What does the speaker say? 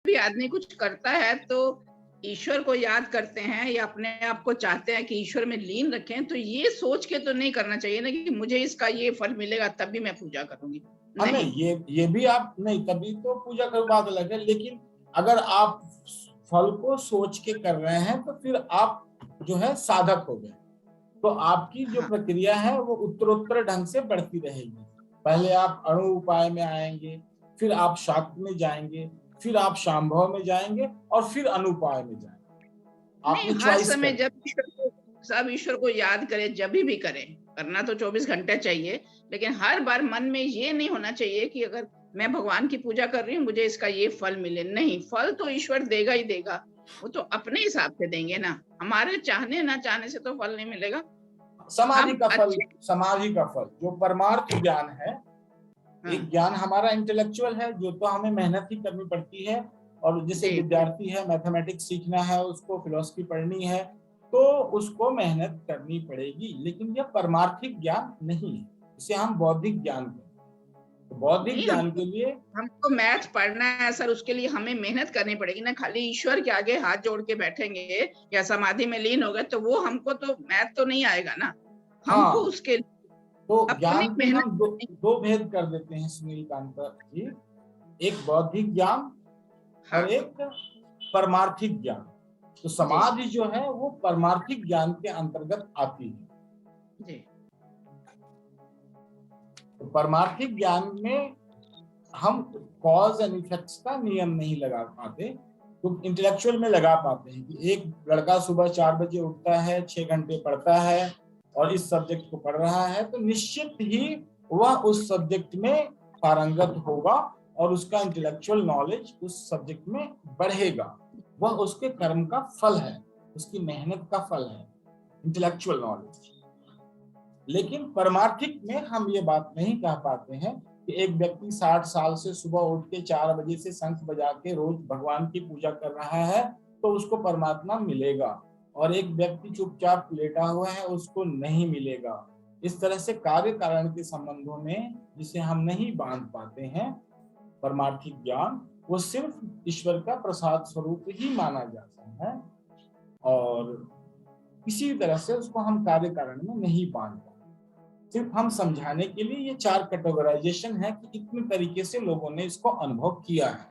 भी आदमी कुछ करता है तो ईश्वर को याद करते हैं या अपने आप को चाहते हैं कि ईश्वर में लीन रखें, तो ये सोच के तो नहीं करना चाहिए ना कि मुझे इसका ये फल मिलेगा तभी मैं पूजा करूंगी। हाँ नहीं, नहीं, ये भी आप नहीं, तभी तो पूजा कर बात अलग है। लेकिन अगर आप फल को सोच के कर रहे हैं तो फिर आप जो है साधक हो गए, तो आपकी जो हाँ, प्रक्रिया है वो उत्तरोत्तर ढंग से बढ़ती रहेगी। पहले आप अणु उपाय में आएंगे, फिर आप शाक्त में जाएंगे, फिर आप शांभव में जाएंगे और फिर अनुपाय में जाएंगे। नहीं आपने हर चॉइस समय करें। जब ईश्वर को याद करें, जब भी करें, करना तो 24 घंटे चाहिए, लेकिन हर बार मन में ये नहीं होना चाहिए कि अगर मैं भगवान की पूजा कर रही हूँ मुझे इसका ये फल मिले। नहीं, फल तो ईश्वर देगा ही देगा, वो तो अपने हिसाब से देंगे ना, हमारे चाहने ना चाहने से तो फल नहीं मिलेगा। समाधि हम का फल, अच्छे, समाधि का फल जो परमार्थ ज्ञान है, हाँ, एक ज्ञान हमारा इंटेलेक्चुअल है जो तो हमें मेहनत ही करनी पड़ती है। और जैसे जी, विद्यार्थी है, मैथमेटिक्स सीखना है, उसको फिलोसफी पढ़नी है, तो उसको मेहनत करनी पड़ेगी। लेकिन यह परमार्थिक ज्ञान नहीं है, इसे हम बौद्धिक ज्ञान कहते हैं। तो बौद्धिक नहीं ज्ञान हमको के लिए हमको मैथ पढ़ना है सर, उसके लिए हमें मेहनत करनी पड़ेगी ना। खाली ईश्वर के आगे हाथ जोड़ के बैठेंगे या समाधि में लीन हो गए तो वो हमको तो मैथ तो नहीं आएगा ना। हमको हाँ, उसके तो अपनी ज्ञान के मेहनत हम करनी। दो भेद कर देते हैं सुनील कांत जी। एक बौद्धिक ज्ञान हाँ, और एक परमार्थिक ज्ञान। तो जी, समाधि जो है वो परमार्थिक ज्ञान के अंतर्गत आती है। जी, तो परमार्थिक ज्ञान में हम कॉज एंड इफेक्ट्स का नियम नहीं लगा पाते, तो इंटेलेक्चुअल में लगा पाते हैं कि एक लड़का सुबह 4 बजे उठता है, 6 घंटे पढ़ता है और इस सब्जेक्ट को पढ़ रहा है, तो निश्चित ही वह उस सब्जेक्ट में पारंगत होगा और उसका इंटेलेक्चुअल नॉलेज उस सब्जेक्ट में बढ़ेगा। वह उसके कर्म का फल है, उसकी मेहनत का फल है, इंटेलेक्चुअल नॉलेज। लेकिन परमार्थिक में हम ये बात नहीं कह पाते हैं कि एक व्यक्ति 60 साल से सुबह उठ के 4 बजे से शंख बजा के रोज भगवान की पूजा कर रहा है तो उसको परमात्मा मिलेगा, और एक व्यक्ति चुपचाप लेटा हुआ है उसको नहीं मिलेगा। इस तरह से कार्य कारण के संबंधों में जिसे हम नहीं बांध पाते हैं, परमार्थिक ज्ञान वो सिर्फ ईश्वर का प्रसाद स्वरूप ही माना जाता है, और किसी तरह से उसको हम कार्य कारण में नहीं बांध पाते। सिर्फ हम समझाने के लिए ये 4 कैटेगराइजेशन है कि इतने तरीके से लोगों ने इसको अनुभव किया है।